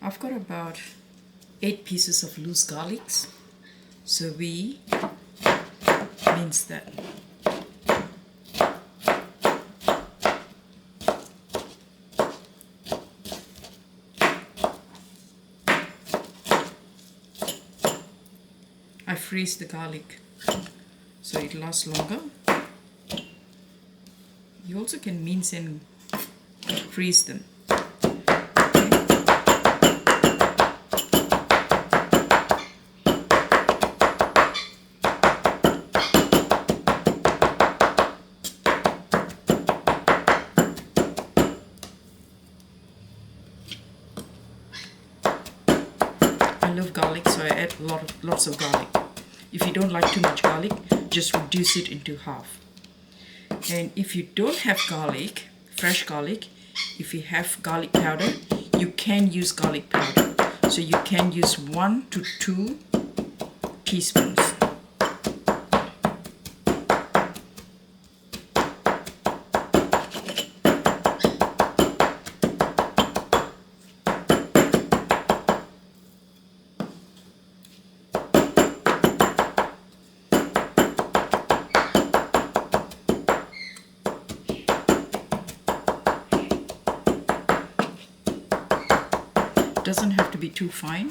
I've got about 8 pieces of loose garlics, so we mince that. I freeze the garlic so it lasts longer. You also can mince and freeze them. I love garlic, so I add lots of garlic. If you don't like too much garlic, just reduce it into half. And if you don't have garlic, fresh garlic, if you have garlic powder, you can use garlic powder. So you can use 1 to 2 teaspoons. Doesn't have to be too fine.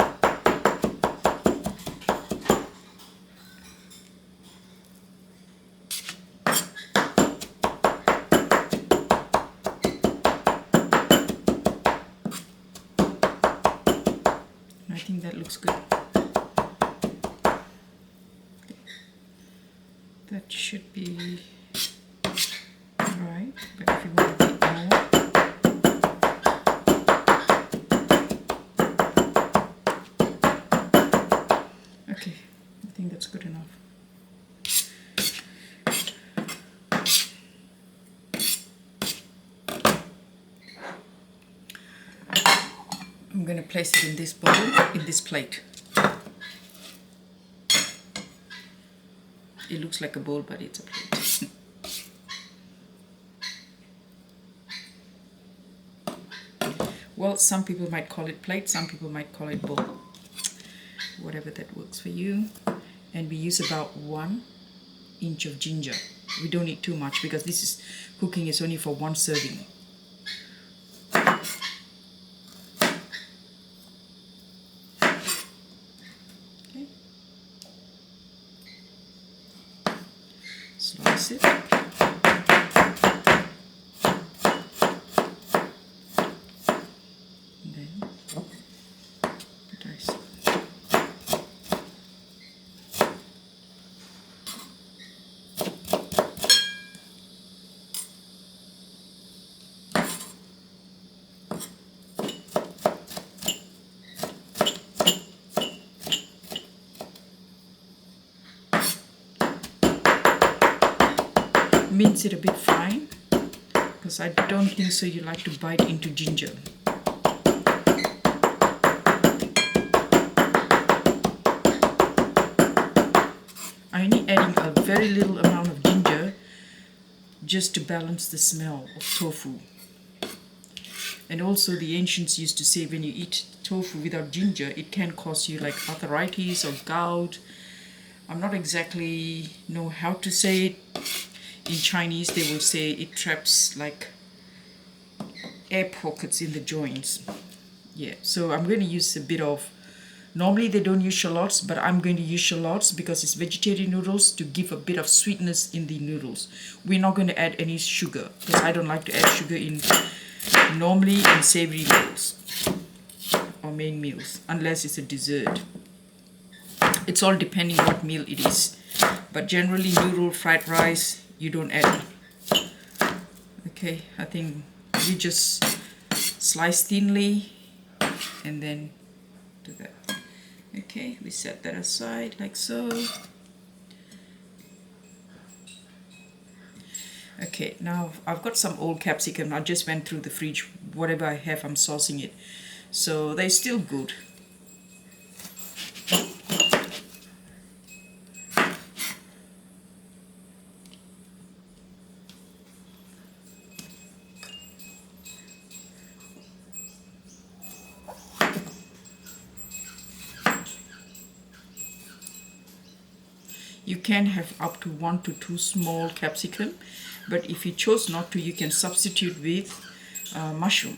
I think that looks good. That should be right, but if you want a bit more, okay, I think that's good enough. I'm going to place it in this bowl, in this plate. It looks like a bowl, but it's a plate. Well, some people might call it plate, some people might call it bowl. Whatever that works for you. And we use about 1 inch of ginger. We don't need too much because this is cooking is only for 1 serving. Okay. Slice it. And then dice it. Mince it a bit fine because I don't think so you like to bite into ginger. I'm only adding a very little amount of ginger just to balance the smell of tofu. And also the ancients used to say when you eat tofu without ginger, it can cause you like arthritis or gout. I'm not exactly know how to say it. In Chinese, they will say it traps like air pockets in the joints. Yeah, so I'm going to use a bit of, normally they don't use shallots, but I'm going to use shallots because it's vegetarian noodles to give a bit of sweetness in the noodles. We're not going to add any sugar because I don't like to add sugar in normally in savory meals or main meals unless it's a dessert. It's all depending what meal it is, but generally noodle, fried rice, you don't add. Okay, I think you just slice thinly and then do that. Okay, we set that aside like so. Okay, now I've got some old capsicum. I just went through the fridge. Whatever I have, I'm saucing it. So they're still good. can have up to 1 to 2 small capsicum, but if you chose not to, you can substitute with mushroom.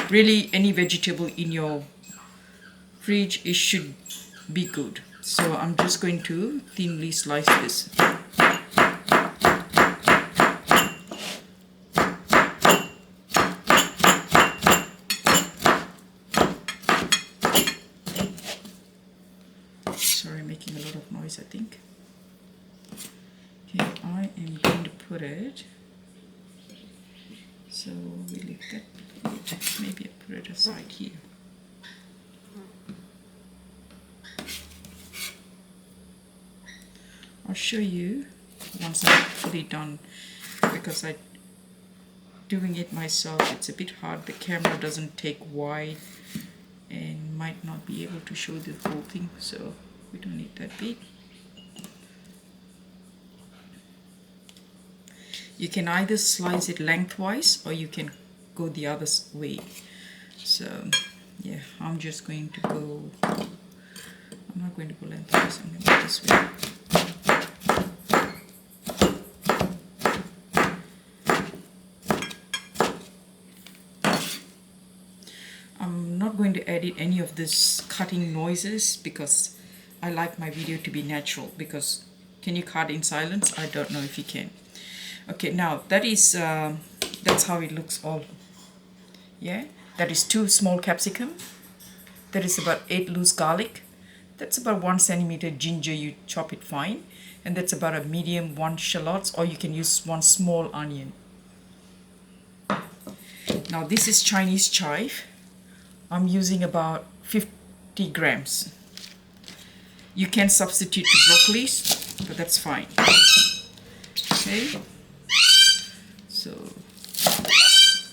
Really, any vegetable in your fridge, it should be good. So I'm just going to thinly slice this. Sorry, making a lot of noise, I think. Okay, I am going to put it. So we leave that. Maybe I put it aside here. I'll show you once I'm fully done, because doing it myself, it's a bit hard. The camera doesn't take wide and might not be able to show the whole thing, so we don't need that bit. You can either slice it lengthwise or you can go the other way. So yeah, I'm just going to go, I'm not going to go lengthwise, I'm going to go this way. I'm not going to edit any of this cutting noises because I like my video to be natural. Because can you cut in silence? I don't know if you can. Okay, now that is that's how it looks all. Yeah, that is 2 small capsicum. That is about 8 loose garlic. That's about 1 centimeter ginger, you chop it fine. And that's about a medium 1 shallots, or you can use 1 small onion. Now this is Chinese chive. I'm using about 50 grams. You can substitute to broccolis, but that's fine. Okay, so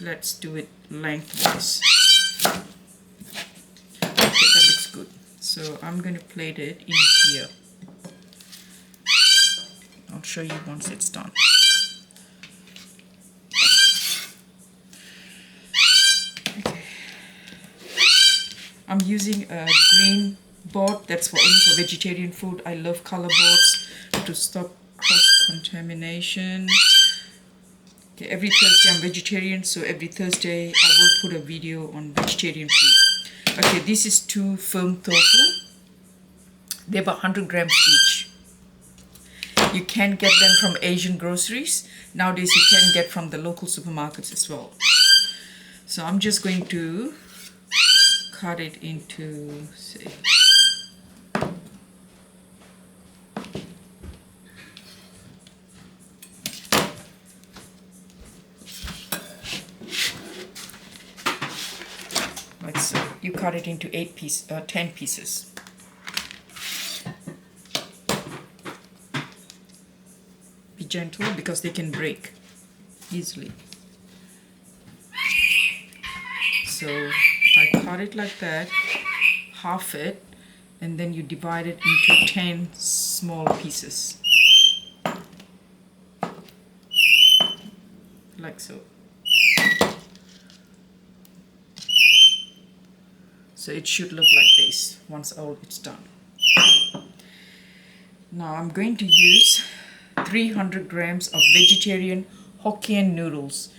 let's do it lengthwise. Okay, that looks good. So I'm going to plate it in here. I'll show you once it's done. I'm using a green board, that's for only for vegetarian food. I love color boards to stop cross-contamination. Okay, every Thursday I'm vegetarian, so every Thursday I will put a video on vegetarian food. Okay, this is 2 firm tofu. They're about 100 grams each. You can get them from Asian groceries. Nowadays you can get from the local supermarkets as well. So I'm just going to cut it into, say, like so. You cut it into 10 pieces. Be gentle because they can break easily. So I cut it like that, half it, and then you divide it into 10 small pieces. Like so. So it should look like this once all it's done. Now I'm going to use 300 grams of vegetarian Hokkien noodles.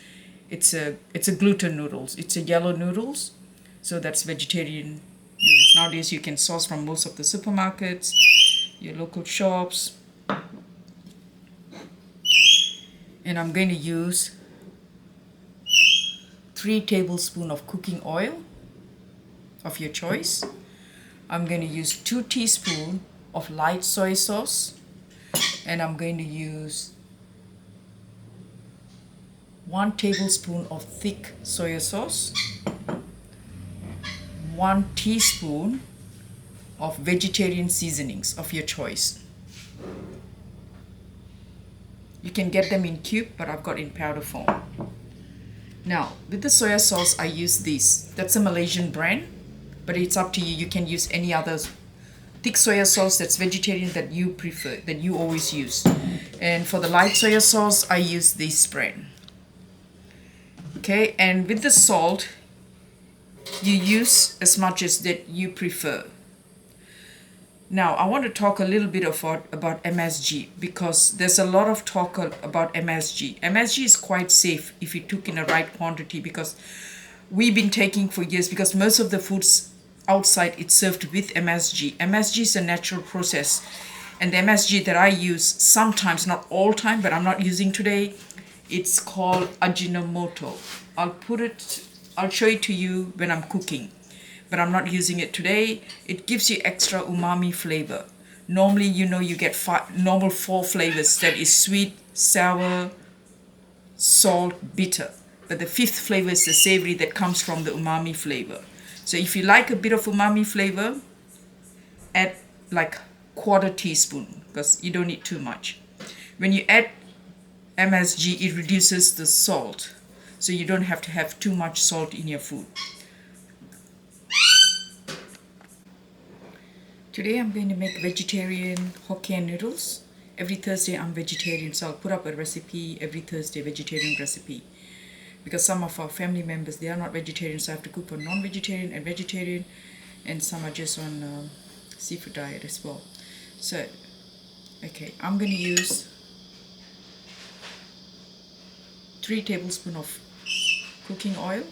It's a gluten noodles. It's a yellow noodles. So that's vegetarian noodles. Nowadays you can source from most of the supermarkets, your local shops. And I'm going to use 3 tablespoons of cooking oil of your choice. I'm going to use 2 teaspoons of light soy sauce. And I'm going to use 1 tablespoon of thick soy sauce. 1 teaspoon of vegetarian seasonings of your choice. You can get them in cube, but I've got in powder form. Now, with the soy sauce, I use this. That's a Malaysian brand, but it's up to you. You can use any other thick soy sauce that's vegetarian that you prefer, that you always use. And for the light soy sauce, I use this brand. Okay, and with the salt, you use as much as that you prefer. Now, I want to talk a little bit about MSG, because there's a lot of talk about MSG. MSG is quite safe if you took in the right quantity, because we've been taking for years, because most of the foods outside it's served with MSG. MSG is a natural process, and the MSG that I use sometimes, not all time, but I'm not using today, it's called Ajinomoto. I'll show it to you when I'm cooking, but I'm not using it today. It gives you extra umami flavor. Normally, you get normal 4 flavors, that is sweet, sour, salt, bitter. But the 5th flavor is the savory, that comes from the umami flavor. So if you like a bit of umami flavor, add like 1/4 teaspoon, because you don't need too much. When you add MSG, it reduces the salt, so you don't have to have too much salt in your food. Today I'm going to make vegetarian Hokkien noodles. Every Thursday I'm vegetarian, so I'll put up a recipe every Thursday, vegetarian recipe. Because some of our family members, they are not vegetarian, so I have to cook for non-vegetarian and vegetarian, and some are just on seafood diet as well. So, okay, I'm going to use 3 tablespoons of cooking oil,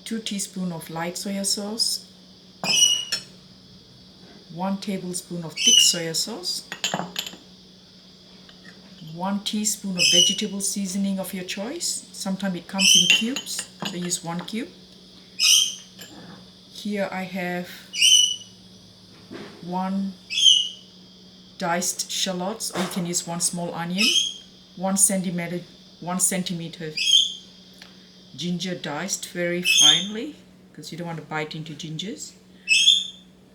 2 teaspoons of light soya sauce, 1 tablespoon of thick soya sauce, 1 teaspoon of vegetable seasoning of your choice. Sometimes it comes in cubes, so use 1 cube. Here I have 1 diced shallots, or you can use 1 small onion, 1 centimeter ginger diced very finely, because you don't want to bite into gingers.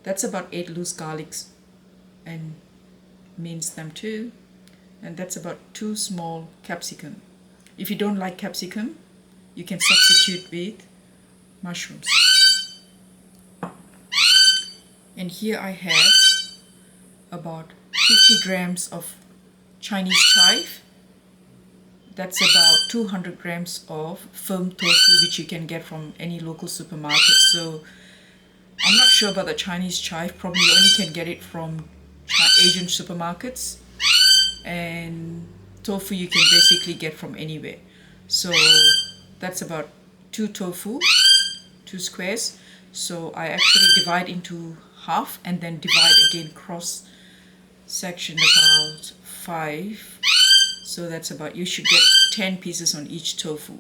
That's about 8 loose garlics, and mince them too. And that's about 2 small capsicum. If you don't like capsicum, you can substitute with mushrooms. And here I have about 50 grams of Chinese chive. That's about 200 grams of firm tofu, which you can get from any local supermarket. So I'm not sure about the Chinese chive. Probably you only can get it from Asian supermarkets. And tofu you can basically get from anywhere. So that's about 2 tofu, 2 squares. So I actually divide into half, and then divide again cross section about 5. So that's about, you should get 10 pieces on each tofu.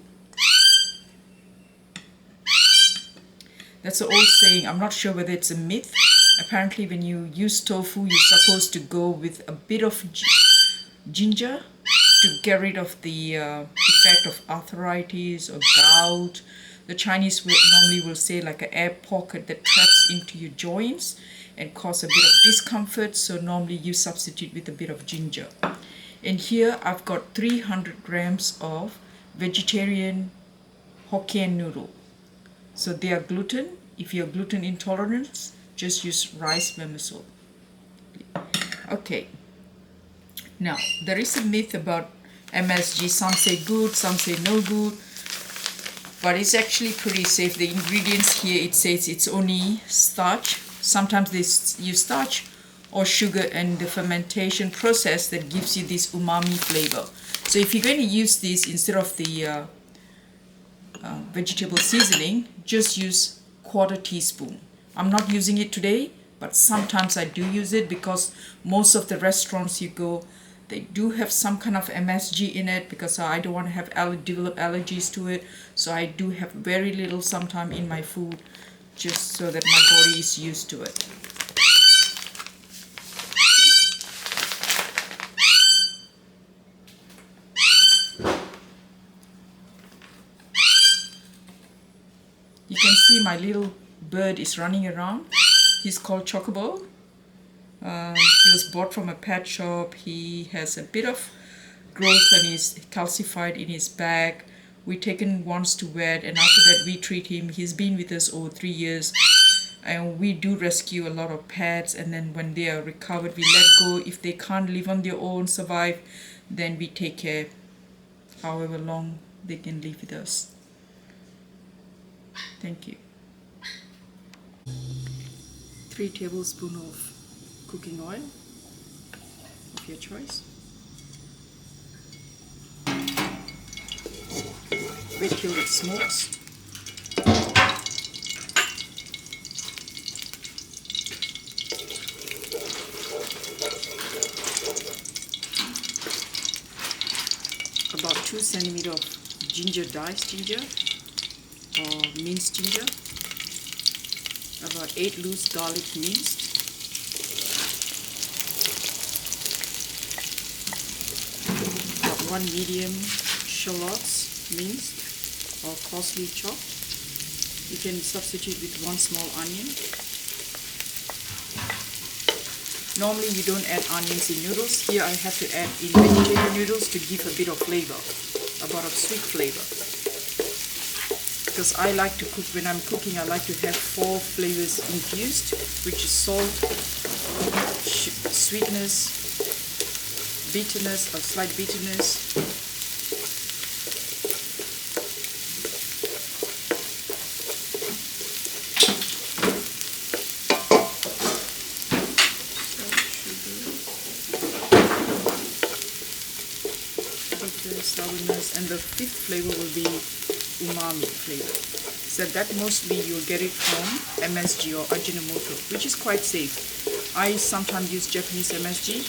That's an old saying. I'm not sure whether it's a myth. Apparently when you use tofu, you're supposed to go with a bit of ginger to get rid of the effect of arthritis or gout. The Chinese normally will say like an air pocket that traps into your joints and cause a bit of discomfort. So normally you substitute with a bit of ginger. And here I've got 300 grams of vegetarian Hokkien noodle. So they are gluten. If you're gluten intolerant, just use rice vermicelli. Okay. Now, there is a myth about MSG. Some say good, some say no good. But it's actually pretty safe. The ingredients here, it says it's only starch. Sometimes they use starch or sugar, and the fermentation process that gives you this umami flavor. So if you're going to use this instead of the vegetable seasoning, just use 1/4 teaspoon. I'm not using it today, but sometimes I do use it, because most of the restaurants you go, they do have some kind of MSG in it, because I don't want to have develop allergies to it. So I do have very little sometime in my food, just so that my body is used to it. You can see my little bird is running around. He's called Chocobo. He was bought from a pet shop. He has a bit of growth and is calcified in his back. We take him once to vet, and after that we treat him. He's been with us over 3 years, and we do rescue a lot of pets, and then when they are recovered, we let go. If they can't live on their own, survive, then we take care however long they can live with us. Thank you. 3 tablespoons of cooking oil of your choice. Wait till it smokes. About 2 centimeters of ginger, diced ginger or minced ginger. About 8 loose garlic minced. About 1 medium shallots minced or coarsely chopped. You can substitute with 1 small onion. Normally you don't add onions in noodles. Here I have to add in vegetarian noodles to give a bit of flavor, a bit of sweet flavor. Because I like to cook, when I'm cooking, I like to have 4 flavors infused, which is salt, sweetness, bitterness or slight bitterness, sourness, and the 5th flavor will be umami flavor. So that mostly you'll get it from MSG or Ajinomoto, which is quite safe. I sometimes use Japanese MSG,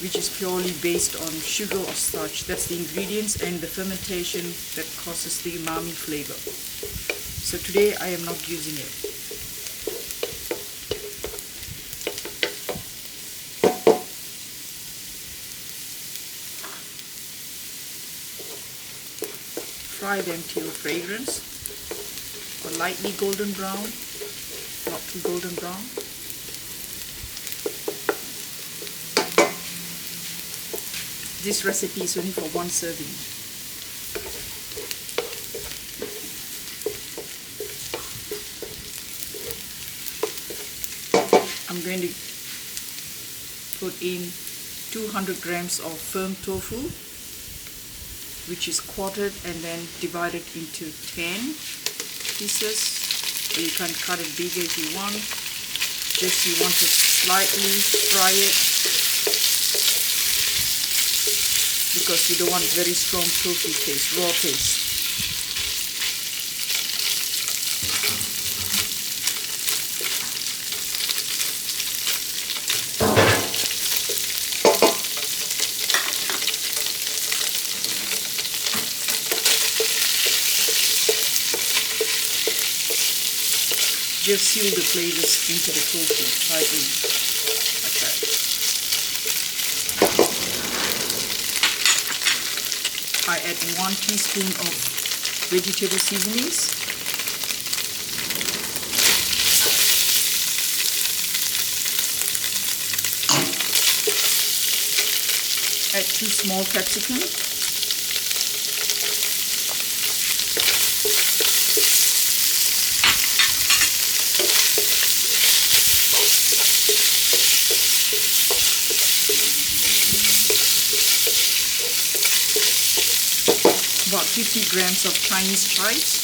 which is purely based on sugar or starch. That's the ingredients and the fermentation that causes the umami flavor. So today I am not using it. Fry them till fragrance or lightly golden brown, not too golden brown. This recipe is only for 1 serving. I'm going to put in 200 grams of firm tofu, which is quartered and then divided into 10 pieces. Or you can cut it bigger if you want. Just you want to slightly fry it because you don't want very strong tofu taste, raw taste. Just seal the flavors into the tofu tightly, like that. I add 1 teaspoon of vegetable seasonings. Add 2 small capsicums. About 50 grams of Chinese chives.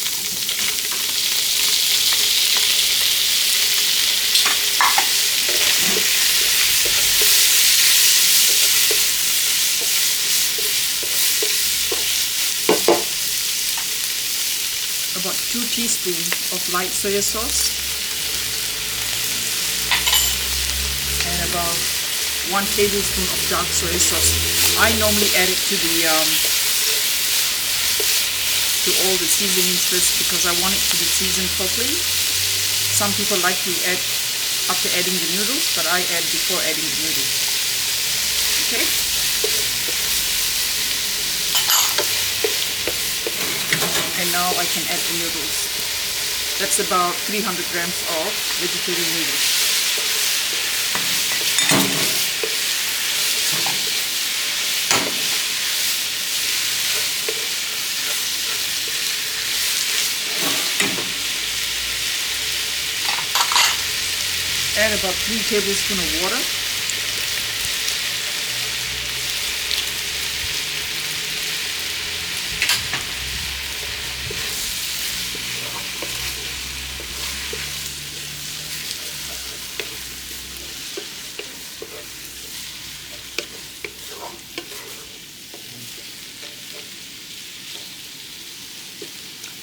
About 2 teaspoons of light soy sauce. And about 1 tablespoon of dark soy sauce. I normally add it to all the seasonings first because I want it to be seasoned properly. Some people like to add after adding the noodles, but I add before adding the noodles. Okay? And now I can add the noodles. That's about 300 grams of vegetarian noodles. Add about 3 tablespoons of water.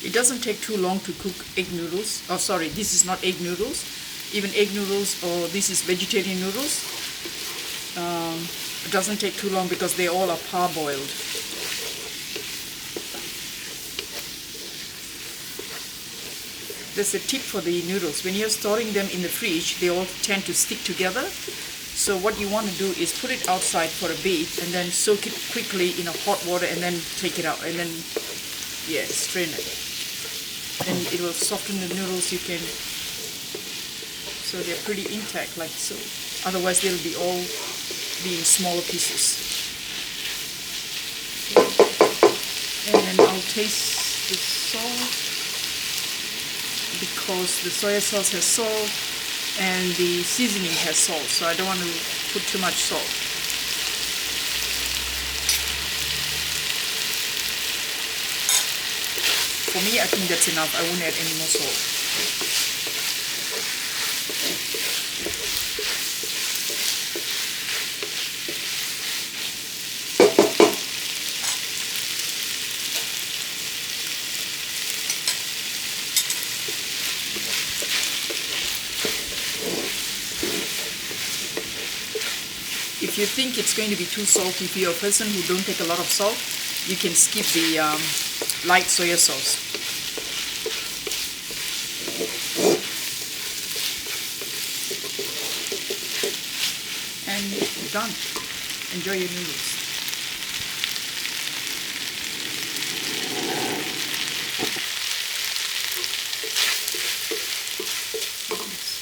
It doesn't take too long to cook egg noodles. Oh, sorry, this is not egg noodles. Even egg noodles, or this is vegetarian noodles. It doesn't take too long because they all are parboiled. There's a tip for the noodles. When you're storing them in the fridge, they all tend to stick together. So what you want to do is put it outside for a bit and then soak it quickly in a hot water and then take it out and then, yeah, strain it. Then it will soften the noodles. You can, so they're pretty intact like so. Otherwise they'll be all in smaller pieces. And then I'll taste the salt, because the soy sauce has salt and the seasoning has salt, so I don't want to put too much salt. For me, I think that's enough. I won't add any more salt. If you think it's going to be too salty, if you're a person who don't take a lot of salt, you can skip the light soy sauce. And you're done. Enjoy your noodles.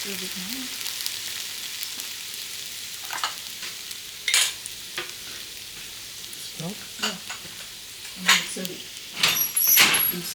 Serve it now. Milk? Yeah. I'm going to serve it.